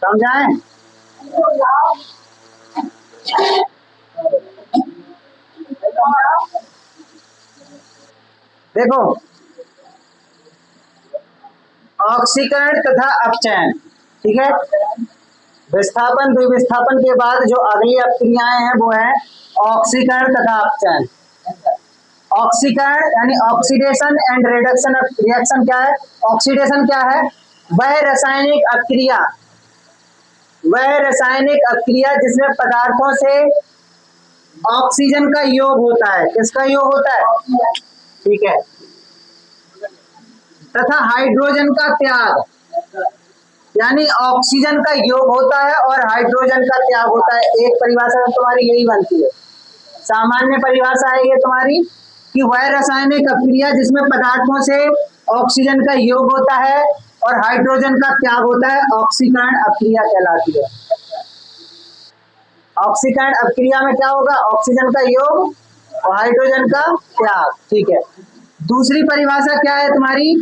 समझाएं? देखो, ऑक्सीकरण तथा अपचयन, ठीक है। विस्थापन द्विविस्थापन के बाद जो अगली अपक्रियाएं हैं वो है ऑक्सीकरण तथा अपचयन। ऑक्सीकरण यानी ऑक्सीडेशन एंड रिडक्शन रिएक्शन क्या है? ऑक्सीडेशन क्या है? वह रासायनिक अक्रिया जिसमें पदार्थों से ऑक्सीजन का योग होता है। किसका योग होता है? ठीक है। तथा हाइड्रोजन का त्याग, यानी ऑक्सीजन का योग होता है और हाइड्रोजन का त्याग होता है। एक परिभाषा तुम्हारी यही बनती है, सामान्य परिभाषा है ये तुम्हारी, कि वह रासायनिक अक्रिया जिसमें पदार्थों से ऑक्सीजन का योग होता है और हाइड्रोजन का त्याग होता है, ऑक्सीकरण अक्रिया कहलाती है। ऑक्सीकरण अक्रिया में क्या होगा? ऑक्सीजन का योग और हाइड्रोजन का त्याग, ठीक है। दूसरी परिभाषा क्या है तुम्हारी?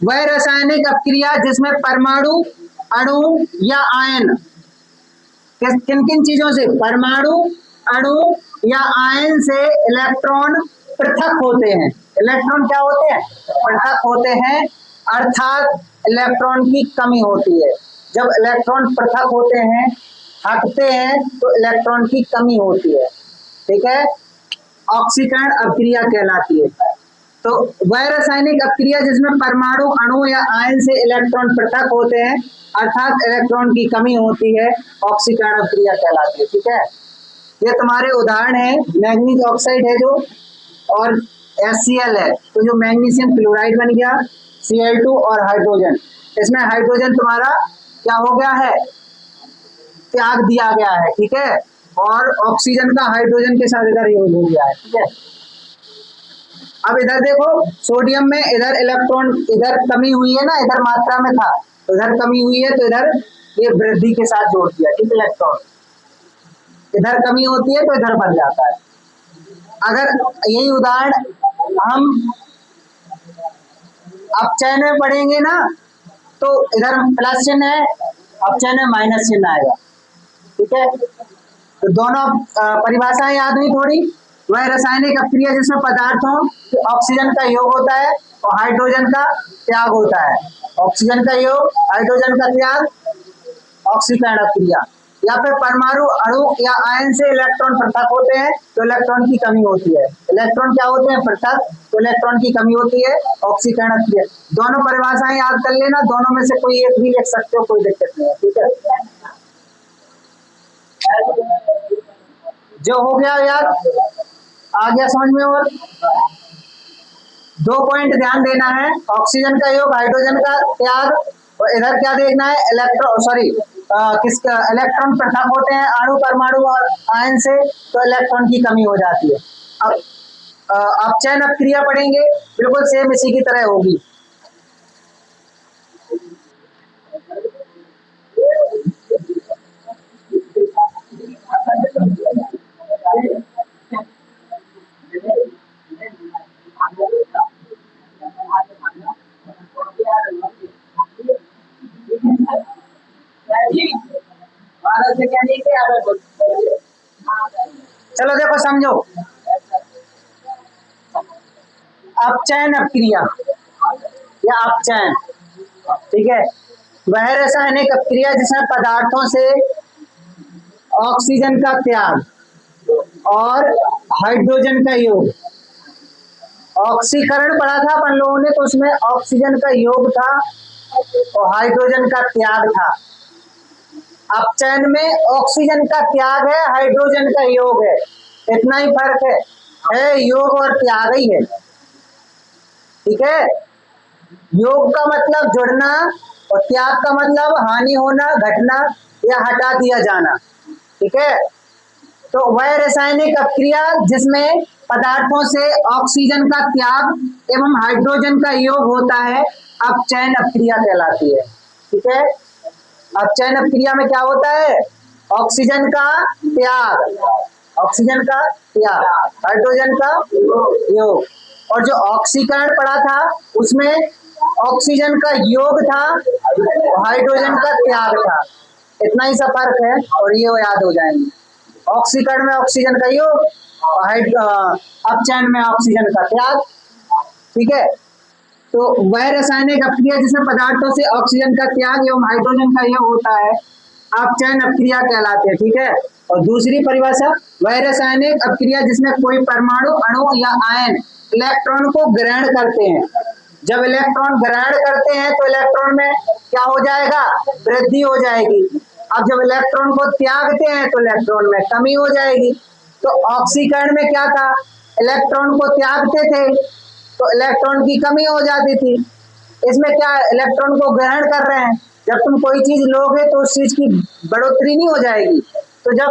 वह रासायनिक अक्रिया जिसमें परमाणु, अणु या आयन, किन किन चीजों से? परमाणु, अणु या आयन से इलेक्ट्रॉन पृथक होते हैं। इलेक्ट्रॉन क्या होते हैं? पृथक होते हैं, अर्थात इलेक्ट्रॉन की कमी होती है। जब इलेक्ट्रॉन पृथक होते हैं, हटते हैं, तो इलेक्ट्रॉन की कमी होती है, ठीक है। ऑक्सीकरण अक्रिया कहलाती है। तो वह रासायनिक अक्रिया जिसमें परमाणु, अणु या आयन से इलेक्ट्रॉन पृथक होते हैं, अर्थात इलेक्ट्रॉन की कमी होती है, ऑक्सीकरण अक्रिया कहलाती है, ठीक है। ये तुम्हारे उदाहरण है, मैग्नीज ऑक्साइड है जो, और HCl है, तो जो मैग्नीशियम क्लोराइड बन गया, Cl2 और हाइड्रोजन, इसमें हाइड्रोजन तुम्हारा क्या हो गया है? त्याग दिया गया है, ठीक है। और ऑक्सीजन का हाइड्रोजन के साथ इधर योग हो गया है, ठीक है। अब इधर देखो, सोडियम में इधर इलेक्ट्रॉन, इधर कमी हुई है ना, इधर मात्रा में था तो इधर कमी हुई है, तो इधर ये वृद्धि के साथ जोड़ दिया, ठीक है। इलेक्ट्रॉन इधर कमी होती है तो इधर बढ़ जाता है। अगर यही उदाहरण हम अपचयन में पढ़ेंगे ना, तो इधर प्लस चिन्ह है, अपचयन में माइनस चिन्ह आएगा, ठीक है। तो दोनों परिभाषाएं याद हुई थोड़ी। वह रासायनिक अक्रिया जिसमें पदार्थों ऑक्सीजन का योग होता है और हाइड्रोजन का त्याग होता है। ऑक्सीजन का योग, हाइड्रोजन का त्याग, ऑक्सीकरण अक्रिया। या फिर परमाणु, अणु या आयन से इलेक्ट्रॉन पृथक होते हैं तो इलेक्ट्रॉन की कमी होती है। इलेक्ट्रॉन क्या होते हैं? पृथक, तो इलेक्ट्रॉन की कमी होती है, ऑक्सीकरण अक्रिया। दोनों परिभाषाएं याद कर लेना, दोनों में से कोई एक भी लिख सकते हो, कोई दिक्कत नहीं है, ठीक है। जो हो गया याद, आ गया समझ में। और 2 पॉइंट ध्यान देना है, ऑक्सीजन का योग, हाइड्रोजन का त्याग, और इधर क्या देखना है? इलेक्ट्रॉन पृथक होते हैं अणु, परमाणु और आयन से, तो इलेक्ट्रॉन की कमी हो जाती है। अब अपचयन अक्रिया पढ़ेंगे, बिल्कुल सेम इसी की तरह होगी। चलो देखो समझो, अपचयन अक्रिया या अपचयन, ठीक है। वह रासायनिक अक्रिया जिसमें पदार्थों से ऑक्सीजन का त्याग और हाइड्रोजन का योग, ऑक्सीकरण पढ़ा था अपन लोगों ने, तो उसमें ऑक्सीजन का योग था और हाइड्रोजन का त्याग था। अपचयन में ऑक्सीजन का त्याग है, हाइड्रोजन का योग है, इतना ही फर्क है योग और त्याग ही है, ठीक है। योग का मतलब जुड़ना और त्याग का मतलब हानि होना, घटना या हटा दिया जाना, ठीक है। तो वह रासायनिक अक्रिया जिसमें पदार्थों से ऑक्सीजन का त्याग एवं हाइड्रोजन का योग होता है, अपचयन अक्रिया कहलाती है, ठीक है। अपचयन अक्रिया में क्या होता है? ऑक्सीजन का त्याग, ऑक्सीजन का त्याग, हाइड्रोजन का योग। और जो ऑक्सीकरण पड़ा था उसमें ऑक्सीजन का योग था, हाइड्रोजन का त्याग था। इतना ही सा फर्क है और ये वो याद हो जाएंगे। ऑक्सीकरण में ऑक्सीजन का योग और अपचयन में ऑक्सीजन का त्याग। ठीक है, तो वह रासायनिक अपक्रिया जिसमें पदार्थों से ऑक्सीजन का त्याग एवं हाइड्रोजन का योग होता है अपचयन अपक्रिया कहलाते हैं। ठीक है, और दूसरी परिभाषा वह रासायनिक अपक्रिया जिसमें कोई परमाणु अणु या आयन इलेक्ट्रॉन को ग्रहण करते हैं। जब इलेक्ट्रॉन ग्रहण करते हैं तो इलेक्ट्रॉन में क्या हो जाएगा, वृद्धि हो जाएगी। अब जब इलेक्ट्रॉन को त्यागते हैं तो इलेक्ट्रॉन में कमी हो जाएगी। तो ऑक्सीकरण में क्या था, इलेक्ट्रॉन को त्यागते थे तो इलेक्ट्रॉन की कमी हो जाती थी। इसमें क्या, इलेक्ट्रॉन को ग्रहण कर रहे हैं। जब तुम कोई चीज लोगे तो उस चीज की बढ़ोतरी नहीं हो जाएगी। तो जब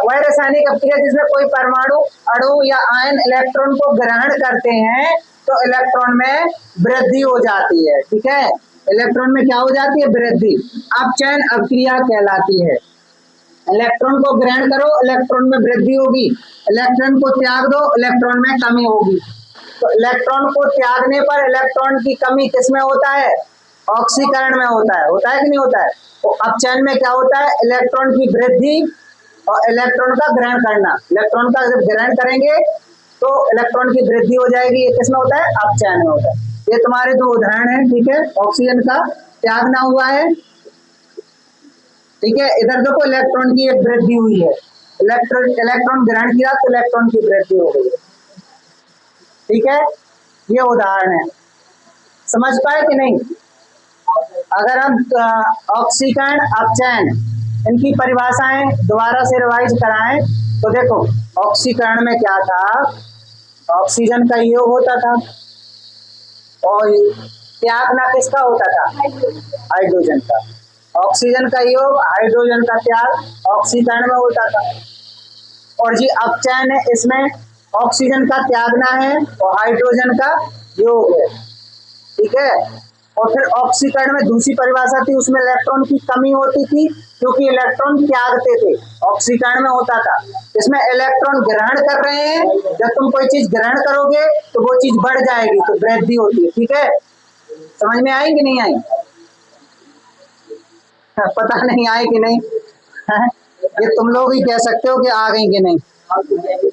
वह रासायनिक अपक्रिया जिसमें कोई परमाणु अणु या आयन इलेक्ट्रॉन को ग्रहण करते हैं तो इलेक्ट्रॉन में वृद्धि हो जाती है। ठीक है, इलेक्ट्रॉन में क्या हो जाती है, वृद्धि। अपचयन अपक्रिया कहलाती है। इलेक्ट्रॉन को ग्रहण करो, इलेक्ट्रॉन में वृद्धि होगी। इलेक्ट्रॉन को त्याग दो, इलेक्ट्रॉन में कमी होगी। तो इलेक्ट्रॉन को त्यागने पर इलेक्ट्रॉन की कमी किसमें होता है, ऑक्सीकरण में होता है कि नहीं होता है। तो अपचयन में क्या होता है, इलेक्ट्रॉन की वृद्धि और इलेक्ट्रॉन का ग्रहण करना। इलेक्ट्रॉन का जब ग्रहण करेंगे तो इलेक्ट्रॉन की वृद्धि हो जाएगी। ये किसमें होता है, अपचयन में होता है। ये तुम्हारे दो उदाहरण हैं। ठीक है, ऑक्सीजन का त्यागना हुआ है। ठीक है, इधर देखो इलेक्ट्रॉन की एक वृद्धि हुई है। इलेक्ट्रॉन ग्रहण किया तो इलेक्ट्रॉन की वृद्धि हो गई। ठीक है, ये उदाहरण है। समझ पाए कि नहीं। अगर हम ऑक्सीकरण अपचयन इनकी परिभाषाएं दोबारा से रिवाइज कराएं तो देखो ऑक्सीकरण में क्या था, ऑक्सीजन का योग होता था और त्यागना किसका होता था, हाइड्रोजन का। ऑक्सीजन का योग हाइड्रोजन का त्याग ऑक्सीकरण में होता था। और जी अपचयन है, इसमें ऑक्सीजन का त्यागना है और हाइड्रोजन का योग है। ठीक है, और फिर ऑक्सीकरण में दूसरी परिभाषा थी, उसमें इलेक्ट्रॉन की कमी होती थी क्योंकि इलेक्ट्रॉन त्यागते थे। ऑक्सीकरण में होता था, इसमें इलेक्ट्रॉन ग्रहण कर रहे हैं। जब तुम कोई चीज ग्रहण करोगे तो वो चीज बढ़ जाएगी, तो वृद्धि होती है। ठीक है, समझ में आई कि नहीं आई, पता नहीं आई कि नहीं। ये तुम लोग ही कह सकते हो कि आ गई कि नहीं।